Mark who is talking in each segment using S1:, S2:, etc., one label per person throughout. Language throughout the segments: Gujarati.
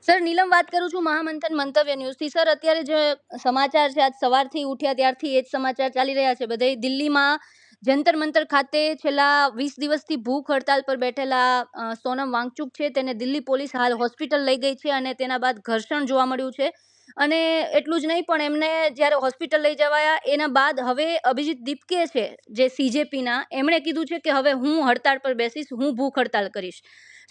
S1: સર નીલમ વાત કરું છું મહામંથન મંતવ્ય ન્યૂઝથી. સર અત્યારે જે સમાચાર છે આજ સવારથી ઉઠ્યા ત્યારથી એ જ સમાચાર ચાલી રહ્યા છે બધે. દિલ્હીમાં જંતર મંતર ખાતે છેલ્લા 20 દિવસથી ભૂખ હડતાલ પર બેઠેલા સોનમ વાંગચુક છે તેને દિલ્હી પોલીસ હાલ હોસ્પિટલ લઈ ગઈ છે અને તેના બાદ ઘર્ષણ જોવા મળ્યું છે. અને એટલું જ નહીં પણ એમને જ્યારે હોસ્પિટલ લઈ જવાયા એના બાદ હવે અભિજીત દીપકે છે જે CJPના, એમણે કીધું છે કે હવે હું હડતાળ પર બેસીશ, હું ભૂખ હડતાલ કરીશ.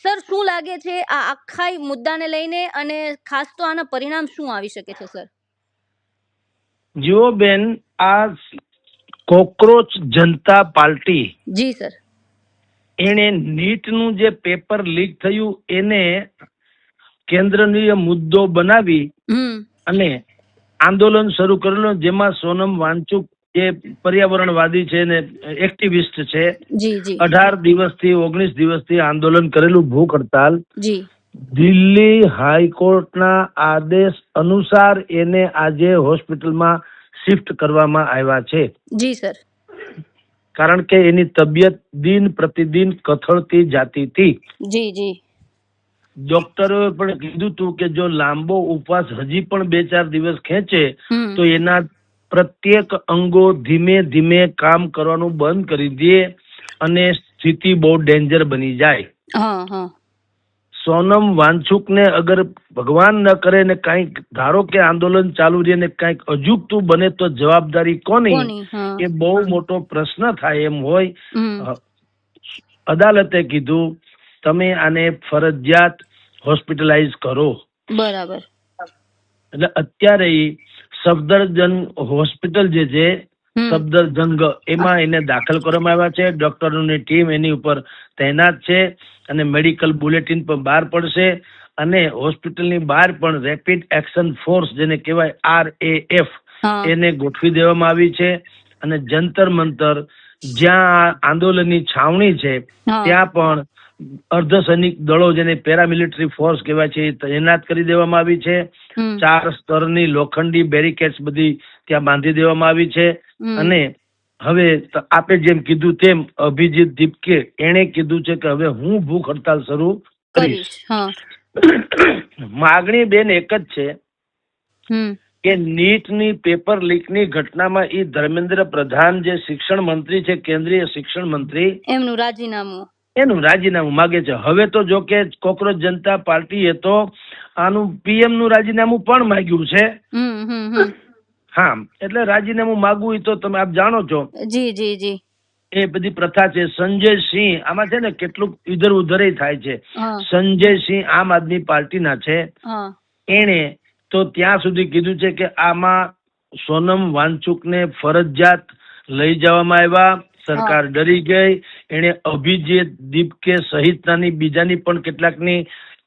S1: સર શું લાગે છે આ આખા મુદ્દાને લઈને અને ખાસ તો આના પરિણામ શું આવી શકે છે સર?
S2: જુઓ બેન, આ કોકરોચ જનતા પાર્ટી
S1: જી સર.
S2: એને નીટનું જે પેપર લીક થયું એને કેન્દ્રીય મુદ્દો બનાવી અને આંદોલન શરૂ કરેલું, જેમાં સોનમ વાંગચુક જે પર્યાવરણવાદી છે ને એક્ટિવિસ્ટ છે, 18 દિવસથી 19 દિવસથી આંદોલન કરેલું ભૂખ હડતાલ. દિલ્હી હાઈકોર્ટના આદેશ અનુસાર એને આજે હોસ્પિટલમાં શિફ્ટ કરવામાં આવ્યા છે.
S1: જી સર.
S2: કારણ કે એની તબિયત દિન પ્રતિદિન કથળતી જાતી હતી.
S1: જી જી.
S2: ડોક્ટરોએ પણ કીધું હતું કે જો લાંબો ઉપવાસ હજી પણ 2-4 દિવસ ખેંચે તો એના પ્રત્યેક અંગો ધીમે ધીમે કામ કરવાનું બંધ કરી દે અને સ્થિતિ બહુ ડેન્જર બની જાય. સોનમ વાંગચુકને અગર ભગવાન ન કરે ને કઈક ધારો કે આંદોલન ચાલુ રહે ને કઈક અજુગતું બને તો જવાબદારી કોની, એ બહુ મોટો પ્રશ્ન થાય એમ હોય. અદાલતે કીધું તમે આને ફરજિયાત હોસ્પિટલાઇઝ કરો.
S1: બરાબર.
S2: એટલે અત્યારે સફદરજંગ હોસ્પિટલ જે છે સફદરજંગ, એમાં એને દાખલ કરવામાં આવ્યા છે. ડોક્ટરોની ટીમ એની ઉપર તૈનાત છે અને મેડિકલ બુલેટિન પણ બહાર પડશે અને હોસ્પિટલની બહાર પણ રેપિડ એક્શન ફોર્સ જેને કહેવાય RAF એને ગોઠવી દેવામાં આવી છે. અને જંતર મંતર જ્યાં આંદોલનની છાવણી છે ત્યાં પણ અર્ધસૈનિક દળો જેને પેરામિલિટરી ફોર્સ કહેવાય છે એ તૈનાત કરી દેવામાં આવી છે. 4 સ્તરની લોખંડી બેરિકેડ્સ બધી ત્યાં બાંધી દેવામાં આવી છે. અને હવે આપે જેમ કીધું તેમ અભિજીત દીપકે એને કીધું છે કે હવે હું ભૂખ હડતાલ શરૂ કરીશ. માગણી બેન એક જ છે કે નીટની પેપર લીકની ઘટનામાં એ ધર્મેન્દ્ર પ્રધાન જે શિક્ષણ મંત્રી છે, કેન્દ્રીય શિક્ષણ મંત્રી, એનું રાજીનામું માગે છે. હવે તો જો કે કોકરોચ જનતા પાર્ટીએ તો આનું PM નું રાજીનામું પણ માંગ્યું છે. હા, એટલે રાજીનામું માગવું હોય તો તમે આપ જાણો છો.
S1: જી જી જી.
S2: એ બધી પ્રથા છે. સંજય સિંહ આમાં છે ને કેટલુંક ઇધર ઉધર થાય છે. સંજય સિંહ આમ આદમી પાર્ટીના છે, એને તો ત્યાં સુધી કીધું છે કે આમાં સોનમ વાંગચુકને ફરજિયાત લઈ જવામાં આવ્યા. સરકાર ડરી ગઈ. એને અભિજીત દીપકે સહિતનાની બીજાની પણ કેટલાકની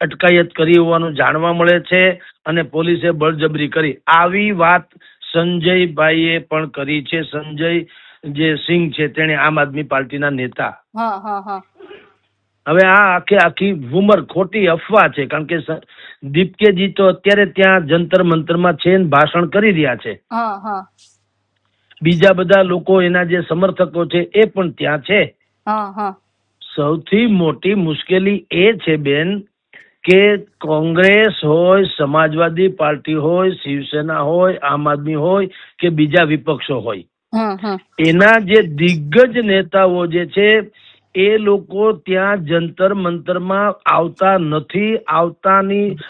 S2: અટકાયત કરી હોવાનું જાણવા મળે છે અને પોલીસે બળજબરી કરી. આવી વાત સંજયભાઈએ પણ કરી છે. સંજય જે સિંહ છે તેને આમ આદમી પાર્ટીના નેતા. હવે આ આખી વુમર ખોટી અફવા છે. કારણ કે દીપકેજી તો અત્યારે ત્યાં જંતર મંતરમાં છે ને ભાષણ કરી રહ્યા છે. બીજા બધા લોકો એના જે સમર્થકો છે એ પણ ત્યાં છે. સૌથી મોટી મુશ્કેલી એ છે બેન કે કોંગ્રેસ હોય, સમાજવાદી પાર્ટી હોય, શિવસેના હોય, આમ આદમી હોય કે બીજા વિપક્ષો હોય, એના જે દિગ્ગજ નેતાઓ જે છે એ લોકો ત્યાં જંતર મંતરમાં આવતા નથી.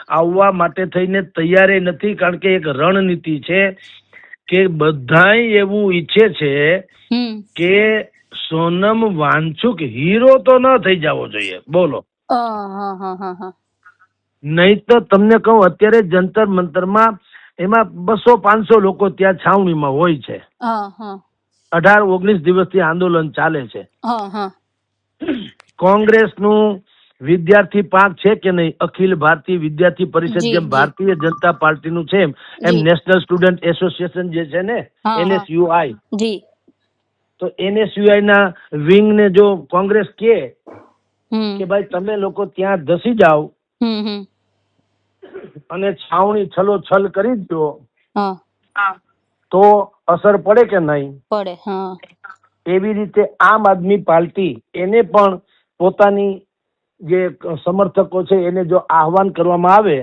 S2: આવવા માટે થઈને તૈયાર નથી. કારણ કે એક રણનીતિ છે કે બધાય એવું ઈચ્છે છે કે સોનમ વાંગચુક હીરો તો ન થઈ જવો જોઈએ. બોલો. નહીં તો તમને કહું અત્યારે જંતર મંતરમાં એમાં 200-500 લોકો ત્યાં છાવણીમાં હોય છે. 18-19 દિવસથી આંદોલન ચાલે છે. કોંગ્રેસનું વિદ્યાર્થી પાંખ છે કે નહીં, અખિલ ભારતીય વિદ્યાર્થી પરિષદ જેમ ભારતીય જનતા પાર્ટીનું છે એમ નેશનલ સ્ટુડન્ટ એસોસિએશન જે છે ને NSUI, તો NSUI ના વિંગ ને જો કોંગ્રેસ કે ભાઈ તમે લોકો ત્યાં ધસી જાઓ અને છાવણી છલોછલ કરી દો તો અસર પડે કે નહીં પડે. એવી રીતે આમ આદમી પાર્ટી એને પણ પોતાની જે સમર્થકો છે એને જો આહવાન કરવામાં આવે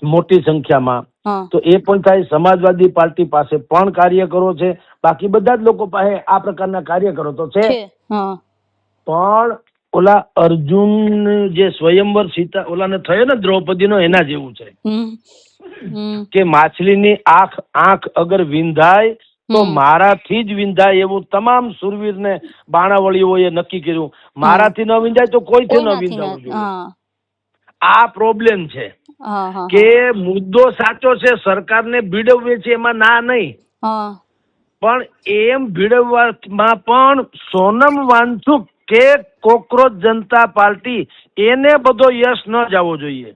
S2: મોટી સંખ્યામાં, તો એ પણ થાય. સમાજવાદી પાર્ટી પાસે પણ કાર્યકરો છે, બાકી બધા જ લોકો પાસે આ પ્રકારના કાર્યકરો તો છે. પણ ઓલા અર્જુન જે સ્વયંવર સીતા ઓલાને થયો ને દ્રૌપદીનો, એના જેવું છે કે માછલીની આંખ અગર વિંધાય તો મારાથી જ વિંધાય એવું તમામ સુરવીરને બાણાવળીઓએ નક્કી કર્યું. મારાથી ન વિંધાય તો કોઈથી ન વિંધાવું જોઈએ. આ પ્રોબ્લેમ છે કે મુદ્દો સાચો છે, સરકારને ભીડવવે છે, એમાં ના નહીં, પણ એમ ભીડવવામાં પણ સોનમ વાંચુક કે કોકરોચ જનતા પાર્ટી એને બધો યશ ન જવો જોઈએ.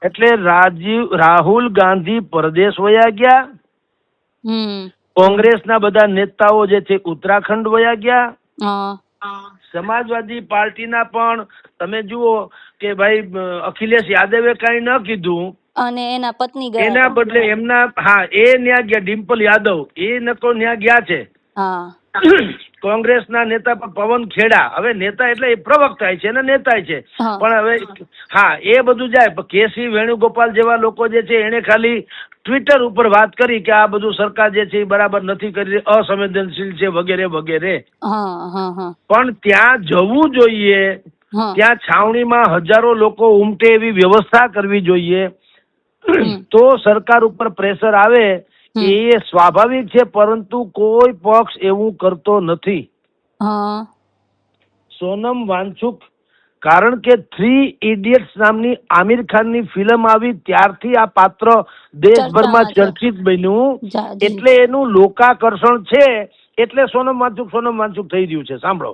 S2: એટલે રાહુલ ગાંધી પરદેશ વયા ગયા, કોંગ્રેસના બધા નેતાઓ જે છે ઉત્તરાખંડ વયા ગયા, સમાજવાદી પાર્ટીના પણ તમે જુઓ કે ભાઈ અખિલેશ યાદવે કઈ ન કીધું
S1: અને એના પત્ની
S2: એના બદલે એમના એ ન્યા ગયા, ડિમ્પલ યાદવ એ નકો ન્યા ગયા છે. કોંગ્રેસના નેતા પવન ખેડા, હવે નેતા એટલે એ પ્રવક્તા છે ને નેતા છે, પણ હવે એ બધું જાય. કેસી વેણુગોપાલ જેવા લોકો જે છે એને ખાલી ટ્વિટર ઉપર વાત કરી કે આ બધું સરકાર જે છે એ બરાબર નથી કરી, અસંવેદનશીલ છે વગેરે વગેરે. પણ ત્યાં જવું જોઈએ, ત્યાં છાવણીમાં હજારો લોકો ઉમટે એવી વ્યવસ્થા કરવી જોઈએ, તો સરકાર ઉપર પ્રેશર આવે એ સ્વાભાવિક છે. પરંતુ કોઈ પક્ષ એવું કરતો નથી. સોનમ વાંચુક, કારણ કે 3 ઇડિયટ્સ નામની આમિર ખાનની ફિલ્મ આવી ત્યારથી આ પાત્ર દેશભરમાં ચર્ચિત બન્યું, એટલે એનું લોકાકર્ષણ છે, એટલે સોનમ વાંચુક થઈ રહ્યું છે. સાંભળો,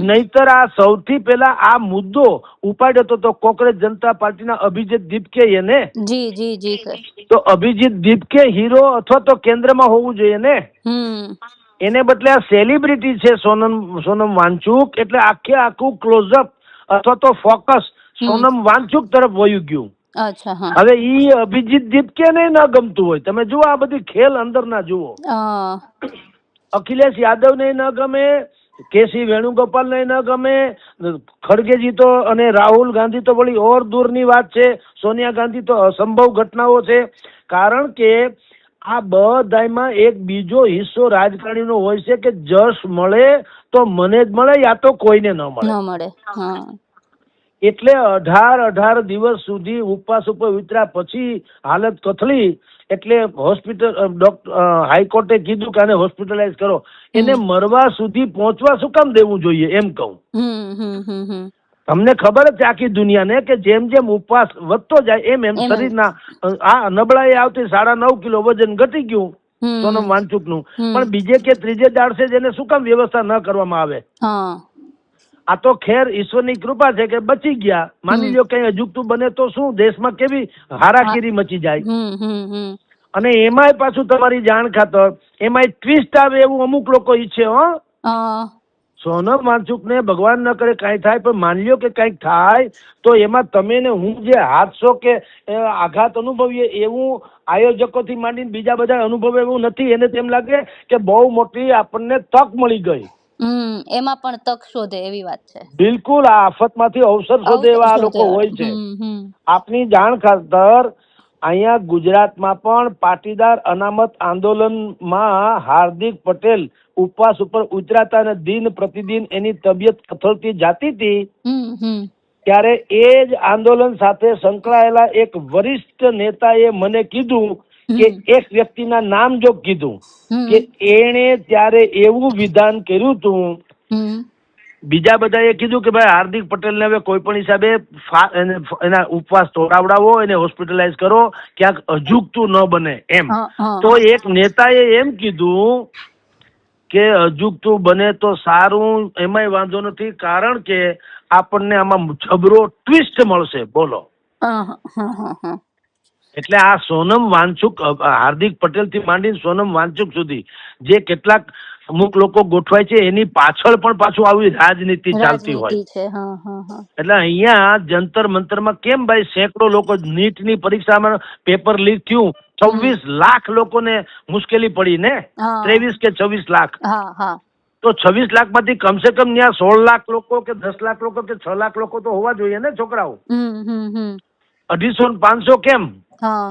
S2: નહીતર આ સૌથી પહેલા આ મુદ્દો ઉપાડ્યો તો કોંગ્રેસ જનતા પાર્ટીના અભિજીત દીપકે એને. તો અભિજીત દીપકે હીરો અથવા તો કેન્દ્રમાં હોવું જોઈએ ને. એને બદલે આ સેલિબ્રિટી છે સોનમ વાંચુક, એટલે આખું ક્લોઝઅપ અથવા તો ફોકસ સોનમ વાંચુક તરફ વયું ગયું. હવે ઈ અભિજીત દીપકે ને ન ગમતું હોય, તમે જુઓ આ બધી ખેલ અંદર ના જુઓ. અખિલેશ યાદવ ને ન ગમે, કેસી વેણુગોપાલ ને ન ગમે, ખડગેજી તો અને રાહુલ ગાંધી તો વળી ઓર દૂરની વાત છે, સોનિયા ગાંધી તો અસંભવ ઘટનાઓ છે. કારણ કે આ બધામાં એક બીજો હિસ્સો રાજકારણીનો હોય છે કે જશ મળે તો મને જ મળે, યા તો કોઈને ન મળે. એટલે 18 દિવસ સુધી ઉપવાસ ઉપર ઉતર્યા પછી હાલત કથળી. એટલે હાઈકોર્ટે કીધું કે આને હોસ્પિટલાઇઝ કરો. એને મરવા સુધી પહોંચવા શું કામ દેવું જોઈએ એમ કહું. તમને ખબર જ છે આખી દુનિયાને કે જેમ જેમ ઉપવાસ વધતો જાય એમ શરીરના આ નબળાઈ આવતી, 9.5 કિલો વજન ઘટી ગયું સોનમ વાંચુકનું. પણ બીજે કે ત્રીજે દાડસે જ એને શું કામ વ્યવસ્થા ન કરવામાં આવે? આ તો ખેર ઈશ્વરની કૃપા છે કે બચી ગયા. માની લો કઈ અજુગતું બને તો શું, દેશમાં કેવી હારાકીરી મચી જાય. અને એમાંય પાછું તમારી જાણ ખાતર એમાંય ટ્વિસ્ટ આવે એવું અમુક લોકો ઈચ્છે. સોનમ વાંચુક ને ભગવાન ન કરે કઈ થાય, પણ માની લો કે કઈક થાય તો એમાં તમે ને હું જે હાદસો કે આઘાત અનુભવીએ એવું આયોજકોથી માંડીને બીજા બધા અનુભવે એવું નથી. એને તેમ લાગે કે બહુ મોટી આપણને તક મળી ગઈ.
S1: એમાં પણ તક શોધે એવી વાત છે.
S2: બિલકુલ, આ આફતમાંથી અવસર શોધે એવા આ લોકો હોય છે. આપની જાણ ખાતર અહીંયા ગુજરાતમાં પણ પાટીદાર અનામત આંદોલનમાં હાર્દિક પટેલ ઉપવાસ ઉપર ઉતરાતા અને દિન પ્રતિદિન એની તબિયત કથળતી જાતી હતી, ત્યારે એ જ આંદોલન સાથે સંકળાયેલા એક વરિષ્ઠ નેતાએ મને કીધું કે એક વ્યક્તિના નામ જો કીધું કે એણે ત્યારે એવું વિધાન કર્યું હતું. બીજા બધાએ કીધું કે ભાઈ હાર્દિક પટેલને હવે કોઈ પણ હિસાબે એના ઉપવાસ તોડાવડાવો, એને હોસ્પિટલાઇઝ કરો, ક્યાંક અજુગતું ન બને એમ. તો એક નેતાએ એમ કીધું કે અજુગતું બને તો સારું, એમાંય વાંધો નથી, કારણ કે આપણને આમાં જબરો ટ્વિસ્ટ મળશે. બોલો. એટલે આ સોનમ વાંચુક, હાર્દિક પટેલ થી માંડીને સોનમ વાંચુક સુધી જે કેટલાક અમુક લોકો ગોઠવાય છે એની પાછળ પણ પાછું આવી રાજનીતિ ચાલતી હોય. એટલે અહીંયા જંતર મંતરમાં કેમ ભાઈ સેંકડો લોકો, નીટની પરીક્ષામાં પેપર લીક થયું, 26 લાખ લોકોને મુશ્કેલી પડી ને, 23 કે 26 લાખ. તો 26 લાખમાંથી કમસે કમ ત્યાં 16 લાખ લોકો કે 10 લાખ લોકો કે 6 લાખ લોકો તો હોવા જોઈએ ને છોકરાઓ. 250 ને 500 કેમ?
S1: હા.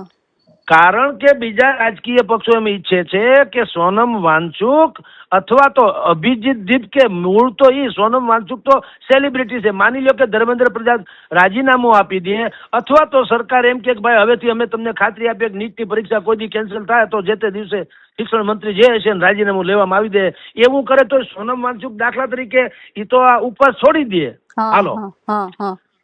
S2: કારણ કે બીજા રાજકીય પક્ષો એમ ઈચ્છે છે કે સોનમ વાંગચુક અથવા તો અભિજીત દીપકે, મૂળ તો સોનમ વાંગચુક તો સેલિબ્રિટી છે, માની લો કે ધર્મેન્દ્ર પ્રધાન રાજીનામું આપી દે અથવા તો સરકાર એમ કે ભાઈ હવેથી અમે તમને ખાતરી આપીએ કે નીટની પરીક્ષા કોઈ દી કેન્સલ થાય તો જે તે દિવસે શિક્ષણ મંત્રી જે હશે ને રાજીનામું લેવામાં આવી દે, એવું કરે તો સોનમ વાંગચુક દાખલા તરીકે એ તો આ ઉપવાસ છોડી દે. હાલો,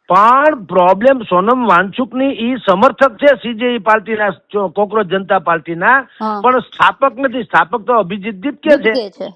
S2: પણ પ્રોબ્લેમ સોનમ વાંગચુકની ઈ સમર્થક છે સીજેપી પાર્ટીના, કોકરોચ જનતા પાર્ટીના, પણ સ્થાપક નથી. સ્થાપક તો અભિજીત દીપકે છે.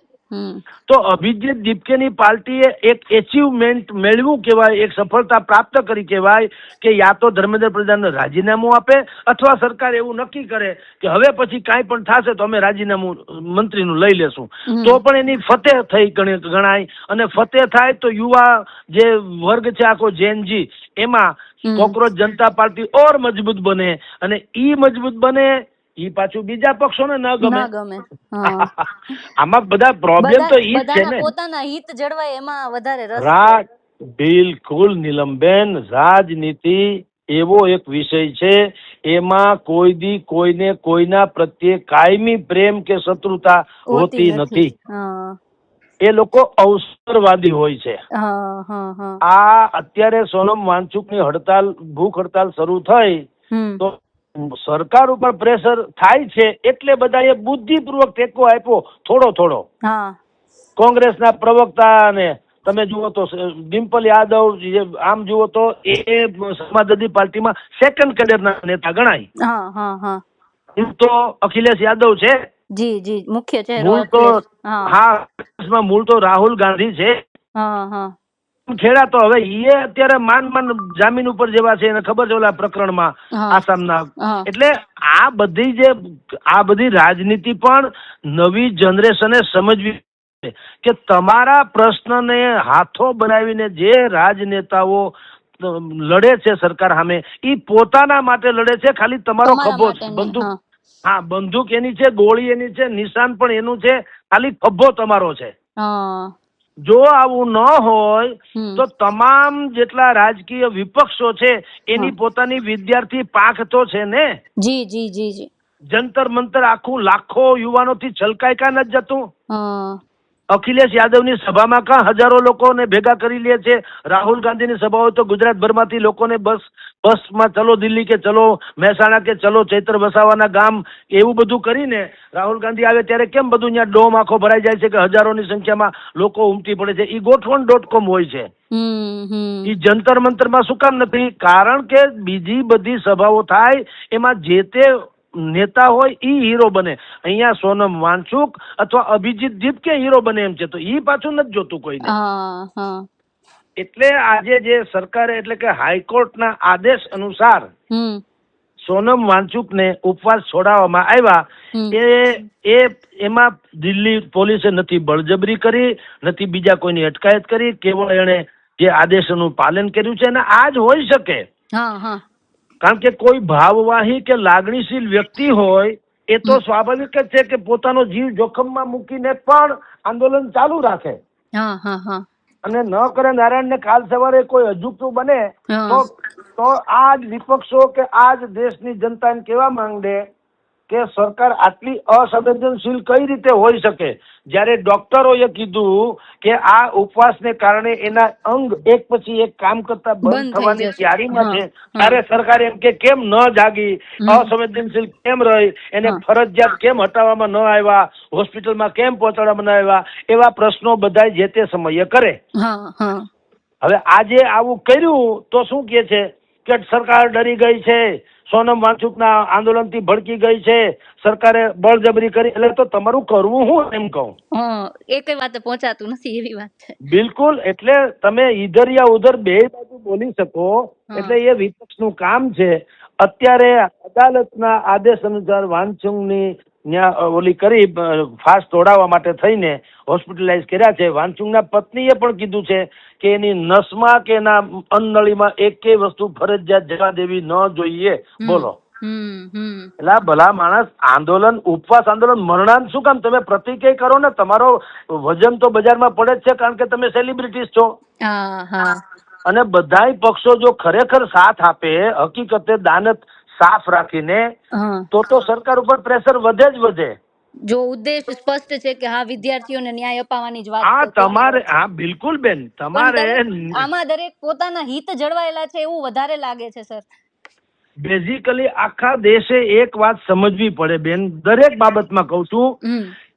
S2: તો અભિજીત દીપકેની પાર્ટીએ એક એચિવમેન્ટ મેળવ્યું કહેવાય, એક સફળતા પ્રાપ્ત કરી કહેવાય કે યા તો ધર્મેન્દ્ર પ્રધાનને રાજીનામું આપે અથવા સરકાર એવું નક્કી કરે કે હવે પછી કાંઈ પણ થશે તો અમે રાજીનામું મંત્રીનું લઈ લેશું, તો પણ એની ફતેહ થઈ ગણાય. અને ફતેહ થાય તો યુવા જે વર્ગ છે આખો જેનજી, એમાં કોકરોચ જનતા પાર્ટી ઓર મજબૂત બને, અને ઈ મજબૂત બને ઈ પાછું બીજા પક્ષોને ન ગમે. આમાં બધા પ્રોબ્લેમ તો ઈ જ છે ને,
S1: પોતાના હિત જળવાય એમાં વધારે રસ.
S2: બિલકુલ નીલમબેન, રાજનીતિ એવો એક વિષય છે, એમાં કોઈ દી કોઈને કોઈના પ્રત્યે કાયમી પ્રેમ કે શત્રુતા હોતી નથી. એ લોકો અવસરવાદી હોય છે. આ અત્યારે સોનમ વાંગચુકની હડતાલ, ભૂખ હડતાલ શરૂ થઈ તો સરકાર ઉપર પ્રેશર થાય છે એટલે બધાએ બુદ્ધિપૂર્વક ટેકો આપ્યો થોડો થોડો. કોંગ્રેસના પ્રવક્તાને તમે જુઓ તો ડિમ્પલ યાદવ, આમ જુઓ તો એ સમાજવાદી પાર્ટીમાં સેકન્ડ કેડરના નેતા ગણાય. તો અખિલેશ યાદવ છે,
S1: જી મુખ્ય છે.
S2: મૂળ તો રાહુલ ગાંધી છે. ખેડા તો હવે એ અત્યારે માન જામીન ઉપર જેવા છે, એને ખબર છે ઓલા પ્રકરણમાં આસામના. એટલે આ બધી રાજનીતિ પણ નવી જનરેશને સમજવી કે તમારા પ્રશ્નને હાથો બનાવીને જે રાજનેતાઓ લડે છે સરકાર સામે, એ પોતાના માટે લડે છે, ખાલી તમારો ખભો બંદૂક, બંદૂક એની છે, ગોળી એની છે, નિશાન પણ એનું છે, ખાલી ખભો તમારો છે. જો આવું ન હોય તો તમામ જેટલા રાજકીય વિપક્ષો છે એની પોતાની વિદ્યાર્થી પાંખ તો છે ને. જી. જંતર મંતર આખું લાખો યુવાનોથી છલકાય કા નથી જતું. અખિલેશ યાદવની સભામાં કા હજારો લોકોને ભેગા કરી લે છે. રાહુલ ગાંધીની સભા હોય તો ગુજરાતભરમાંથી લોકોને બસમાં ચલો દિલ્હી કે ચલો મહેસાણા કે ચલો ચૈત્ર વસાવાના ગામ, એવું બધું કરીને રાહુલ ગાંધી આવે ત્યારે કેમ બધું ત્યાં ડોમ આખો ભરાઈ જાય છે કે હજારોની સંખ્યામાં લોકો ઉમટી પડે છે. ઈ ગોઠવણ.com હોય છે. ઈ જંતર મંતરમાં શું કામ નથી? કારણ કે બીજી બધી સભાઓ થાય એમાં જે તે નેતા હોય ઈ હીરો બને. અહીંયા સોનમ વાંગચુક અથવા અભિજીત દીપકે હીરો બને એમ છે, તો ઈ પાછું નથી જોતું કોઈને. એટલે આજે જે સરકારે, એટલે કે હાઈકોર્ટના આદેશ અનુસાર સોનમ વાંગચુકને ઉપવાસ છોડાવવામાં આવ્યા. એમાં દિલ્હી પોલીસે નથી બળજબરી કરી, નથી બીજા કોઈની અટકાયત કરી, કેવળ એણે જે આદેશોનું પાલન કર્યું છે. અને આ જ હોઈ શકે, કારણ કે કોઈ ભાવવાહી કે લાગણીશીલ વ્યક્તિ હોય એ તો સ્વાભાવિક જ છે કે પોતાનો જીવ જોખમમાં મૂકીને પણ આંદોલન ચાલુ રાખે. અને ન કરે નારાયણ ને કાલ સવારે કોઈ અજુગતું બને તો આ જ વિપક્ષો કે આ જ દેશની જનતા એમ કહેવા માંગે કે સરકાર આટલી અસંવેદનશીલ કઈ રીતે હોઈ શકે, જ્યારે ડોક્ટરોએ કીધું કે આ ઉપવાસને કારણે એના અંગ એક પછી એક કામ કરતા બંધ થવાની તૈયારીમાં છે, ત્યારે સરકાર એમ કે કેમ ન જાગી, અસંવેદનશીલ કેમ રહી, એને ફરજિયાત કેમ હટાવવામાં ન આવ્યા, હોસ્પિટલમાં કેમ પહોંચાડવામાં ન આવ્યા, એવા પ્રશ્નો બધા જે તે સમયે કરે. હવે આજે આવું કર્યું તો શું કે છે કે સરકાર ડરી ગઈ છે, સોનમ વાંગચુકના આંદોલનથી ભડકી ગઈ છે, સરકારે બળજબરી કરી. એટલે તો તમારું કરવું હું એમ કહું,
S1: એક વાતે પહોંચાતું નથી એવી વાત છે.
S2: બિલકુલ. એટલે તમે ઈધર યા ઉધર બે બાજુ બોલી શકો, એટલે એ વિપક્ષનું કામ છે. અત્યારે અદાલતના આદેશ અનુસાર વાંગચુકની ઓલી કરી ફાસ્ટ તોડાવવા માટે થઈને હોસ્પિટલાઇઝ કર્યા છે. વાંગચુકના પત્નીએ પણ કીધું છે કે એની નસમાં કે એના અન્નનળીમાં એકેય વસ્તુ ફરજિયાત જવા દેવી ન જોઈએ. બોલો, એટલે આ ભલા માણસ આંદોલન, ઉપવાસ આંદોલન, મરણાન શું કામ? તમે પ્રતિક્રિયા કરો ને, તમારો વજન તો બજારમાં પડે જ છે, કારણ કે તમે સેલિબ્રિટીઝ છો. અને બધાય પક્ષો જો ખરેખર સાથ આપે, હકીકતે દાનત સાફ રાખીને, તો સરકાર ઉપર પ્રેશર વધે જ વધે.
S1: જો ઉદ્દેશ સ્પષ્ટ છે કે હા વિદ્યાર્થીઓને ન્યાય અપાવવાની જ વાત
S2: હા
S1: છે,
S2: તમારે, હા બિલકુલ બેન, તમારે
S1: આમાં દરેક પોતાના હિત જળવાયેલા છે એવું વધારે લાગે છે સર.
S2: બેઝિકલી આખા દેશે એક વાત સમજવી પડે બેન, દરેક બાબતમાં કહું છું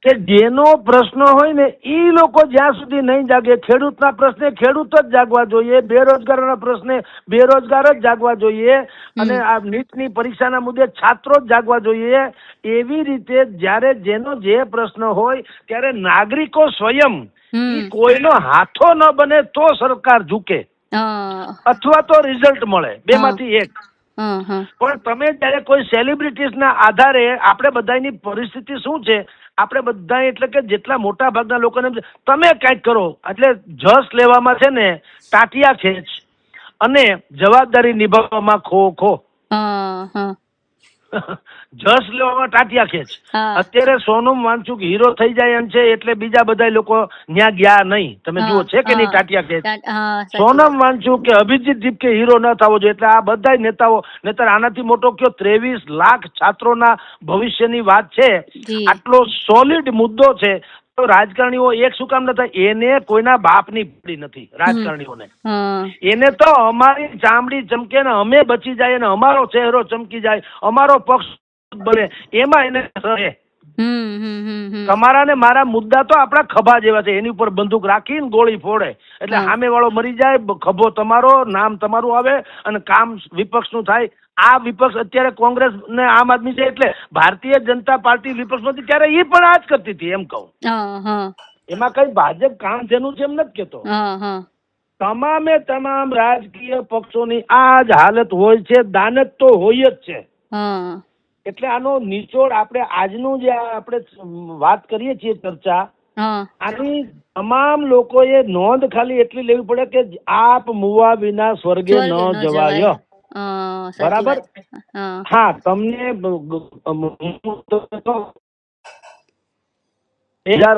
S2: કે જેનો પ્રશ્ન હોય ને એ લોકો જ્યાં સુધી નહીં જાગે, ખેડૂતના પ્રશ્ને ખેડૂત જ જાગવા જોઈએ, બેરોજગારોના પ્રશ્ને બેરોજગાર જ જાગવા જોઈએ, અને આ નીટની પરીક્ષાના મુદ્દે છાત્રો જ જાગવા જોઈએ. એવી રીતે જ્યારે જેનો જે પ્રશ્ન હોય ત્યારે નાગરિકો સ્વયં કોઈનો હાથો ન બને તો સરકાર ઝૂકે અથવા તો રિઝલ્ટ મળે, બેમાંથી એક. પણ તમે જયારે કોઈ સેલિબ્રિટીઝ ના આધારે, આપણે બધાની પરિસ્થિતિ શું છે, આપણે બધા એટલે કે જેટલા મોટા ભાગના લોકોને તમે કઈક કરો એટલે જસ લેવામાં છે ને ટાટિયા ખેંચ અને જવાબદારી નિભાવવામાં ખો ખો. જસ લેવામાં ટાટિયા ખેંચ. અત્યારે સોનમ વાંચુક હીરો થઈ જાય એમ છે એટલે બીજા બધા લોકો ન્યા ગયા નહીં. તમે જુઓ છે કે નહીં ટાટિયા ખેંચ? સોનમ વાંચુક કે અભિજીત દીપ કે હીરો ન થવો જોઈએ. એટલે આ બધા નેતાઓ, નહીતર આનાથી મોટો કયો 23 લાખ છાત્રોના ભવિષ્યની વાત છે, આટલો સોલિડ મુદ્દો છે, તો રાજકારણીઓ એક શું કામ ન થાય? એને કોઈના બાપની પડી નથી રાજકારણીઓને. એને તો અમારી ચામડી ચમકે ને અમે બચી જાય ને અમારો ચહેરો ચમકી જાય, અમારો પક્ષ બને, એમાં એને રહે. તમારા ને મારા મુદ્દા તો આપણા ખભા જેવા છે, એની ઉપર બંદૂક રાખીને ગોળી ફોડે એટલે સામે વાળો મરી જાય, ખભો તમારો, નામ તમારું આવે અને કામ વિપક્ષ નું થાય. આ વિપક્ષ અત્યારે કોંગ્રેસ ને આમ આદમી છે, એટલે ભારતીય જનતા પાર્ટી વિપક્ષ નથી ત્યારે એ પણ આ જ કરતી હતી એમ કહું. એમાં કઈ ભાજપ કામ જેનું છે એમ નથી કેતો. તમામે તમામ રાજકીય પક્ષોની આ જ હાલત હોય છે, દાનત તો હોય જ છે. એટલે આનો નિચોડ આપણે આજનું જે આપણે વાત કરીએ છીએ ચર્ચા, આની તમામ લોકોએ નોંધ ખાલી એટલી લેવી પડે કે આપ મુવા વિના સ્વર્ગે ન જવાય. બરાબર? હા, તમને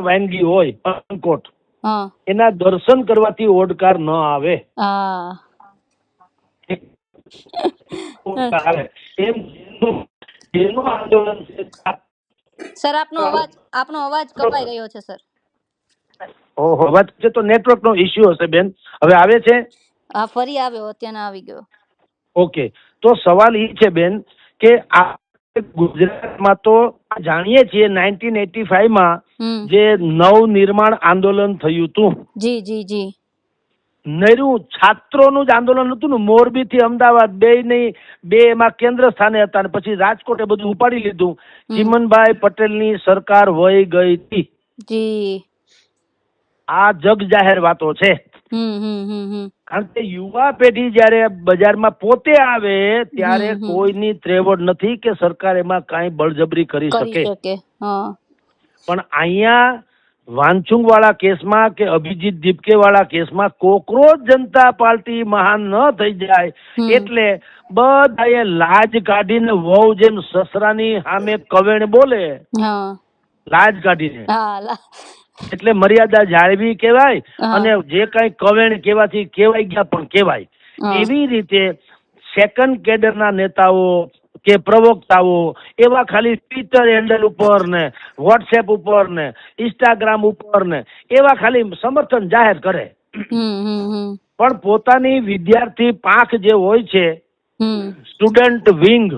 S2: વાનગી હોય અનકોટ, એના દર્શન કરવાથી ઓડકાર ન આવે.
S1: સર આપનો અવાજ કપાઈ રહ્યો છે સર.
S2: ઓહો, વચ્ચે તો નેટવર્ક નો ઇશ્યુ હશે બેન. હવે આવે છે?
S1: હા, ફરી આવ્યો, અત્યારે આવી ગયો.
S2: ઓકે, તો સવાલ એ છે બેન કે આ ગુજરાતમાં તો જાણીએ છીએ 1985 માં જે નવનિર્માણ આંદોલન થયું હતું.
S1: જી જી જી.
S2: નહેરુ છાત્રોનું જ આંદોલન હતું ને, મોરબી થી અમદાવાદ બે એમાં કેન્દ્ર સ્થાને હતા, અને પછી રાજકોટે બધું ઉપાડી લીધું. ચીમનભાઈ પટેલની સરકાર વહી ગઈ હતી. જી, આ જગ જાહેર વાતો છે. કારણ કે યુવા પેઢી જયારે બજારમાં પોતે આવે ત્યારે કોઈની ત્રેવડ નથી કે સરકાર એમાં કઈ બળજબરી કરી શકે. પણ અહીંયા વાંચુંગ વાળા કેસમાં કે અભિજીત દીપકે વાળા કેસમાં કોકરોચ જનતા પાર્ટી મહાન ન થઈ જાય એટલે બધાએ લાજ કાઢીને વહુ જેમ સસરાની સામે કવેણ બોલે, લાજ કાઢીને, એટલે મર્યાદા જાળવી કેવાય, અને જે કઈ કવેણ કેવાથી કેવાય ગયા પણ કેવાય. એવી રીતે સેકન્ડ કેડરના નેતાઓ કે પ્રવક્તાઓ એવા ખાલી ટ્વિટર હેન્ડલ ઉપર ને વોટ્સએપ ઉપર ને ઇન્સ્ટાગ્રામ ઉપર ને એવા ખાલી સમર્થન જાહેર કરે, પણ પોતાની વિદ્યાર્થી પાંખ જે હોય છે, સ્ટુડન્ટ વિંગ,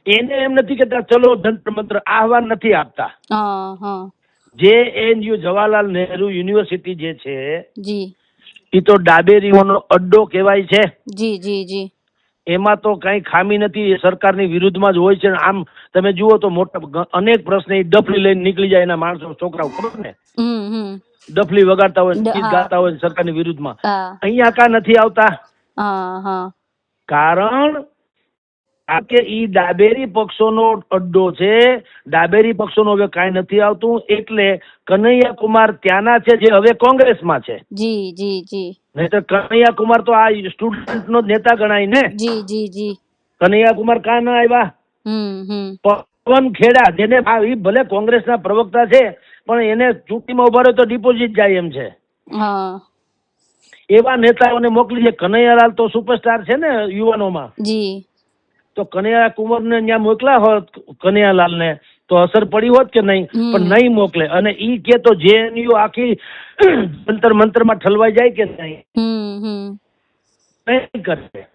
S2: એને એમ નથી કેતા ચલો જંત્ર મંત્ર આહવાન નથી આપતા. JNU જવાહરલાલ નહેરુ યુનિવર્સિટી જે છે એ તો ડાબેરીઓનો અડ્ડો કહેવાય છે. જી જી જી. એમાં તો કઈ ખામી નથી, સરકારની વિરુદ્ધમાં જ હોય છે. આમ તમે જુઓ તો મોટા અનેક પ્રશ્ન ડફલી લઈને નીકળી જાય એના માણસો, છોકરાઓ, ખબર ને, ડફલી વગાડતા હોય, ગીત ગાતા હોય સરકારની વિરુદ્ધમાં. અહીંયા કા નથી આવતા? કારણ કે ઈ ડાબેરી પક્ષોનો અડ્ડો છે, ડાબેરી પક્ષોનો હવે કાંઈ નથી આવતું, એટલે કનૈયા કુમાર ત્યાંના છે જે હવે કોંગ્રેસમાં છે. જી જી જી. નહીતર કનૈયા કુમાર તો આ સ્ટુડન્ટ નો નેતા ગણાય ને. જી જી જી. કનૈયા કુમાર કાં ના આવ્યા? પવન ખેડા, જેને એ ભલે કોંગ્રેસના પ્રવક્તા છે પણ એને ચૂંટણીમાં ઉભા રહ્યો તો ડિપોઝિટ જાય એમ છે. એવા નેતાઓને મોકલી છે. કનૈયાલાલ તો સુપરસ્ટાર છે ને યુવાનોમાં. તો કનૈયા કુમારને ત્યાં મોકલા હોત, કનૈયાલાલને, તો અસર પડી હોત કે નહીં? પણ નહીં મોકલે. અને ઈ કે તો જેએનયુ આખી જંતર મંતરમાં ઠલવાઈ જાય કે નહીં? નહીં કરે.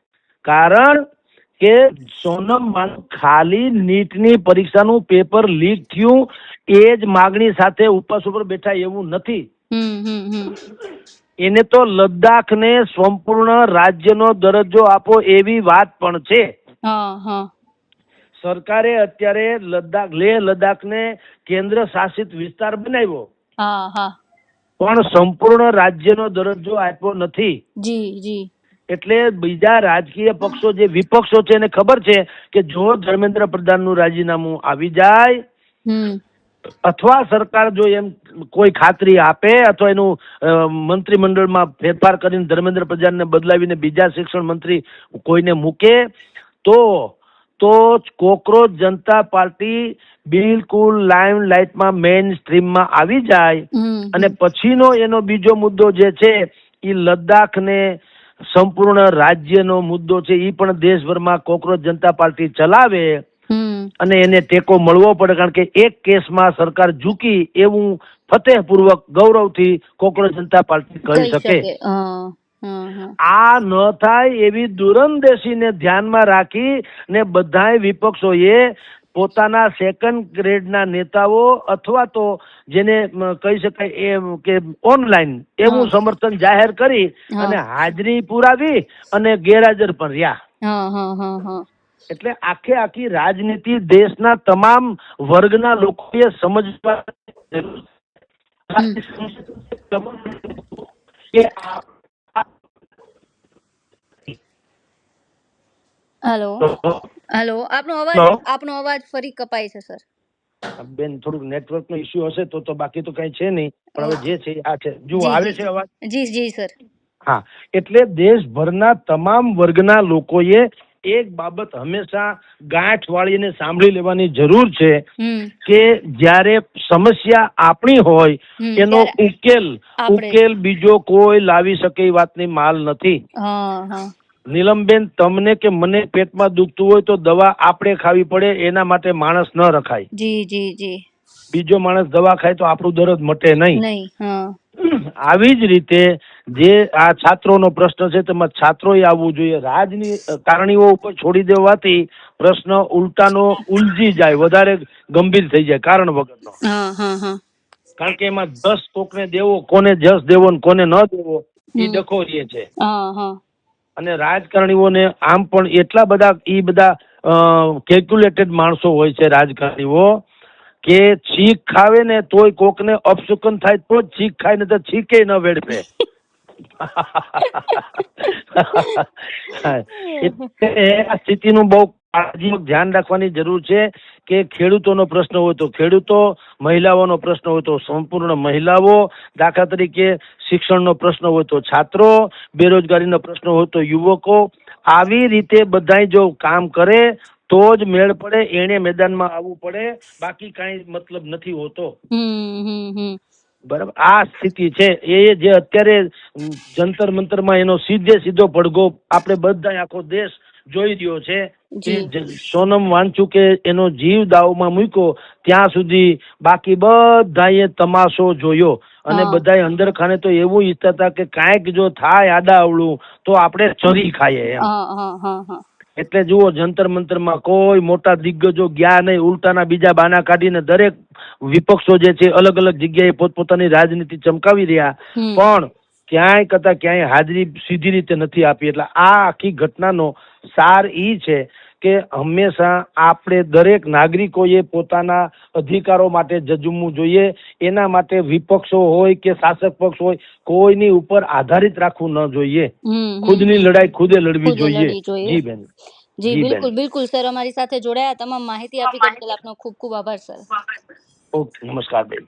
S2: કારણ કે સોનમ ખાલી નીટની પરીક્ષાનું પેપર લીક થયું એ જ માગણી સાથે ઉપવાસ ઉપર બેઠા એવું નથી. એને તો લદ્દાખને સંપૂર્ણ રાજ્યનો દરજ્જો આપો એવી વાત પણ છે. સરકારે અત્યારે લેહ લદ્દાખને કેન્દ્ર શાસિત વિસ્તાર બનાવ્યો, પણ સંપૂર્ણ રાજ્યનો દરજ્જો આપ્યો નથી. એટલે બીજા રાજકીય પક્ષો, જે વિપક્ષો છે, એને ખબર છે કે જો ધર્મેન્દ્ર પ્રધાનનું રાજીનામું આવી જાય અથવા સરકાર જો એમ કોઈ ખાતરી આપે અથવા એનું મંત્રીમંડળમાં ફેરફાર કરીને ધર્મેન્દ્ર પ્રધાનને બદલાવીને બીજા શિક્ષણ મંત્રી કોઈને મૂકે તો કોકરોચ જનતા પાર્ટી બિલકુલ લાઇમ લાઇટમાં મેઇન સ્ટ્રીમમાં આવી જાય. અને પછીનો એનો બીજો મુદ્દો જે છે એ લદ્દાખને સંપૂર્ણ રાજ્યનો મુદ્દો છે, એ પણ દેશભરમાં કોકરોચ જનતા પાર્ટી ચલાવે અને એને ટેકો મળવો પડે. કારણ કે એક કેસમાં સરકાર ઝૂકી એવું ફતેહપૂર્વક ગૌરવથી કોકરોચ જનતા પાર્ટી કહી શકે. આ ન થાય એવી દૂરંદેશીને ધ્યાનમાં રાખી ને બધાય વિપક્ષોએ પોતાના સેકન્ડ ગ્રેડના નેતાઓ અથવા તો જેને કહી શકાય એમ કે ઓનલાઈન એવું સમર્થન જાહેર કરી અને હાજરી પુરાવી અને ગેરહાજર પણ રહ્યા. એટલે આખી રાજનીતિ દેશના તમામ વર્ગના લોકોએ સમજવા
S1: હેલો, આપનો અવાજ ફરી કપાય છે સર.
S2: બેન થોડુંક નેટવર્ક નો ઇસ્યુ હશે તો બાકી તો કઈ છે નહીં, પણ હવે જે છે આ છે. જો આવે છે અવાજ?
S1: જી સર.
S2: હા, એટલે દેશભરના તમામ વર્ગના લોકોએ એક બાબત હંમેશા ગાંઠ વાળીને સાંભળી લેવાની જરૂર છે કે જ્યારે સમસ્યા આપણી હોય એનો ઉકેલ બીજો કોઈ લાવી શકે એ વાતની માલ નથી. નીલમબેન, તમને કે મને પેટમાં દુખતું હોય તો દવા આપણે ખાવી પડે, એના માટે માણસ ન રખાય. બીજો માણસ દવા ખાય તો આપણું દર્દ મટે નહીં. આવી જ રીતે જે આ છાત્રોનો પ્રશ્ન છે તેમાં છાત્રોએ આવવું જોઈએ. રાજકારણીઓ ઉપર છોડી દેવાથી પ્રશ્ન ઉલટાનો ઉલજી જાય, વધારે ગંભીર થઈ જાય કારણ વગરનો. કારણ કે એમાં જસ કોકને દેવો, કોને જસ દેવો ને કોને ન દેવો એ ડખો રહે છે. અને રાજકારણીઓને આમ પણ એટલા બધા કેલ્ક્યુલેટેડ માણસો હોય છે રાજકારણીઓ કે છીક ખાવે ને તોય કોકને અપશુકન થાય તો જ છીક ખાય, ને તો છીકે ન વેડફે. આ સ્થિતિનું બહુ કાળજીપૂર્વક ધ્યાન રાખવાની જરૂર છે કે ખેડૂતોનો પ્રશ્ન હોય તો ખેડૂતો, મહિલાઓનો પ્રશ્ન હોય તો સંપૂર્ણ મહિલાઓ, દાખલા તરીકે શિક્ષણનો પ્રશ્ન હોય તો છાત્રો, બેરોજગારીનો પ્રશ્ન હોય તો યુવકો. આવી રીતે બધાય જો કામ કરે તો જ મેળ પડે, એને મેદાનમાં આવવું પડે, બાકી કઈ મતલબ નથી હોતો. બરાબર, આ સ્થિતિ છે. એ જે અત્યારે જંતર મંતરમાં એનો સીધો પડઘો આપણે બધા આખો દેશ જોઈ રહ્યો છે. સોનમ વાંચુકે એનો જીવ દાવમાં મૂક્યો ત્યાં સુધી બાકી બધાએ તમાશો જોયો અને બધાએ અંદર ખાને તો એવું ઈચ્છતા હતા કે કાંઈક જો થાય આડા અવળું તો આપણે ચરી ખાઈએ એમ. એટલે જુઓ, જંતર મંતરમાં કોઈ મોટા દિગ્ગજો ગયા નહીં, ઉલટાના બીજા બાના કાઢીને દરેક વિપક્ષો જે છે અલગ અલગ જગ્યાએ પોતપોતાની રાજનીતિ ચમકાવી રહ્યા, પણ ક્યાંય કરતા ક્યાંય હાજરી સીધી રીતે નથી આપી. એટલે આ આખી ઘટનાનો સાર ઈ છે કે હંમેશા આપણે દરેક નાગરિકોએ પોતાના અધિકારો માટે ઝઝૂમવું જોઈએ. એના માટે વિપક્ષો હોય કે શાસક પક્ષ હોય કોઈની ઉપર આધારિત રાખવું ન જોઈએ. ખુદની લડાઈ ખુદે લડવી જોઈએ. જી બેન.
S1: જી બિલકુલ સર, અમારી સાથે જોડાયા, તમામ માહિતી આપી બદલ આપનો ખૂબ ખૂબ આભાર સર.
S2: ઓકે, નમસ્કાર બેન.